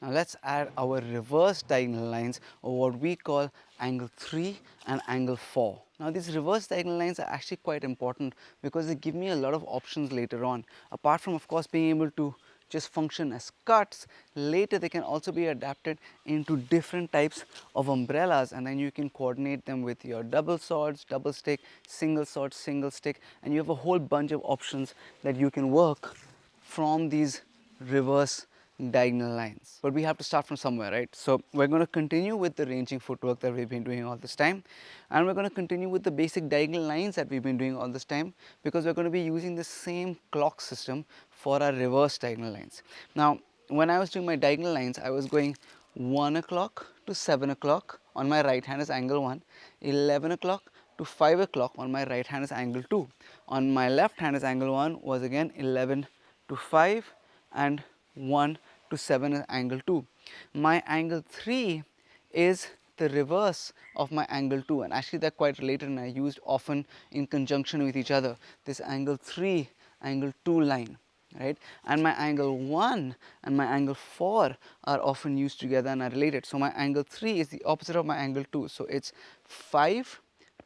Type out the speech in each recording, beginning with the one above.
Now let's add our reverse diagonal lines, or what we call angle 3 and angle 4. Now these reverse diagonal lines are actually quite important because they give me a lot of options later on. Apart from of course being able to just function as cuts, later they can also be adapted into different types of umbrellas, and then you can coordinate them with your double swords, double stick, single sword, single stick, and you have a whole bunch of options that you can work from these reverse diagonal lines. But we have to start from somewhere, right? So we're going to continue with the ranging footwork that we've been doing all this time, and we're going to continue with the basic diagonal lines that we've been doing all this time, because we're going to be using the same clock system for our reverse diagonal lines. Now when I was doing my diagonal lines, I was going 1 o'clock to 7 o'clock on my right hand is angle 1, 11 o'clock to 5 o'clock on my right hand is angle 2. On my left hand is angle 1 was again 11 to 5, and 1 to 7 is angle 2. My angle 3 is the reverse of my angle 2, and actually they're quite related and are used often in conjunction with each other. This angle 3, angle 2 line, right? And my angle 1 and my angle 4 are often used together and are related. So my angle 3 is the opposite of my angle 2. So it's 5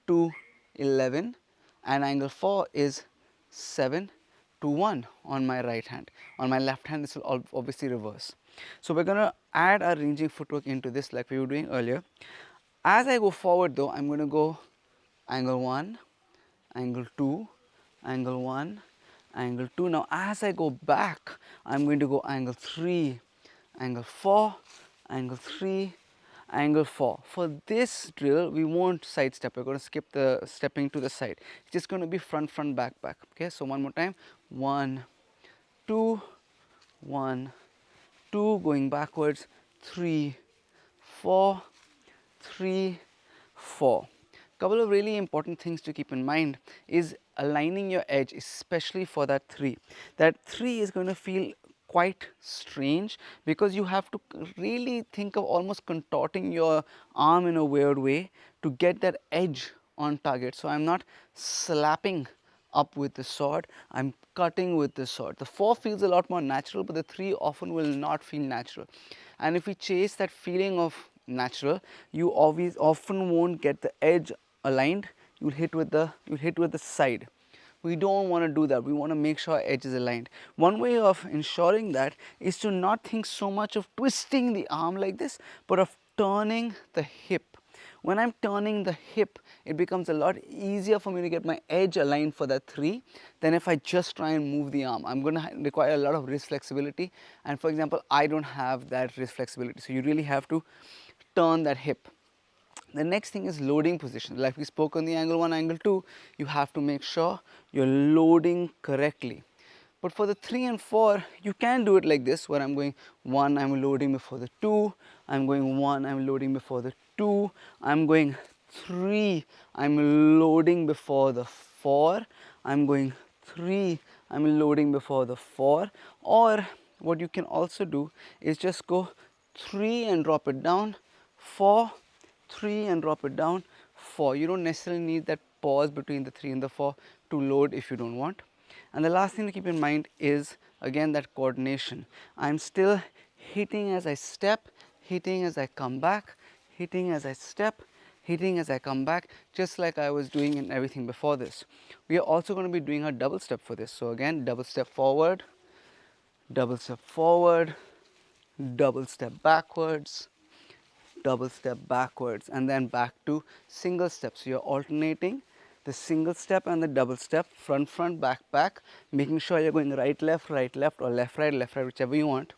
to 11, and angle 4 is 7 to 1 on my right hand. On my left hand this will obviously reverse. So we're going to add our ranging footwork into this like we were doing earlier. As I go forward though, I'm going to go angle 1, angle 2, angle 1, angle 2. Now as I go back, I'm going to go angle 3, angle 4, angle 3, angle 4. For this drill we won't side step, we're going to skip the stepping to the side. It's just going to be front, front, back, back. Okay, so one more time, 1, 2, 1, 2, going backwards, 3, 4, 3, 4. Couple of really important things to keep in mind is aligning your edge, especially for that 3. That 3 is going to feel quite strange because you have to really think of almost contorting your arm in a weird way to get that edge on target. So I'm not slapping up with the sword, I'm cutting with the sword. The 4 feels a lot more natural, but the 3 often will not feel natural. And if we chase that feeling of natural, you often won't get the edge aligned, you'll hit with the side. We don't want to do that. We want to make sure our edge is aligned. One way of ensuring that is to not think so much of twisting the arm like this, but of turning the hip. When I'm turning the hip, it becomes a lot easier for me to get my edge aligned for that 3 than if I just try and move the arm. I'm going to require a lot of wrist flexibility, and for example, I don't have that wrist flexibility. So you really have to turn that hip. The next thing is loading position. Like we spoke on the angle 1, angle 2, you have to make sure you're loading correctly. But for the 3 and 4, you can do it like this, where I'm going 1, I'm loading before the 2, I'm going 1, I'm loading before the 2, I'm going 3, I'm loading before the 4, I'm going 3, I'm loading before the 4. Or what you can also do is just go 3 and drop it down, 4, 3 and drop it down, 4. You don't necessarily need that pause between the 3 and the 4 to load if you don't want. And the last thing to keep in mind is again that coordination. I'm still hitting as I step, hitting as I come back, hitting as I step, hitting as I come back, just like I was doing in everything before this. We are also going to be doing a double step for this. So again, double step forward, double step forward, double step backwards, double step backwards, and then back to single step. So you're alternating the single step and the double step, front, front, back, back, making sure you're going right, left, or left, right, whichever you want.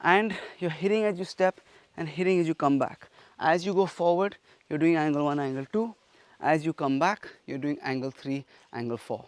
And you're hitting as you step and hitting as you come back. As you go forward, you're doing angle 1, angle 2. As you come back, you're doing angle 3, angle 4.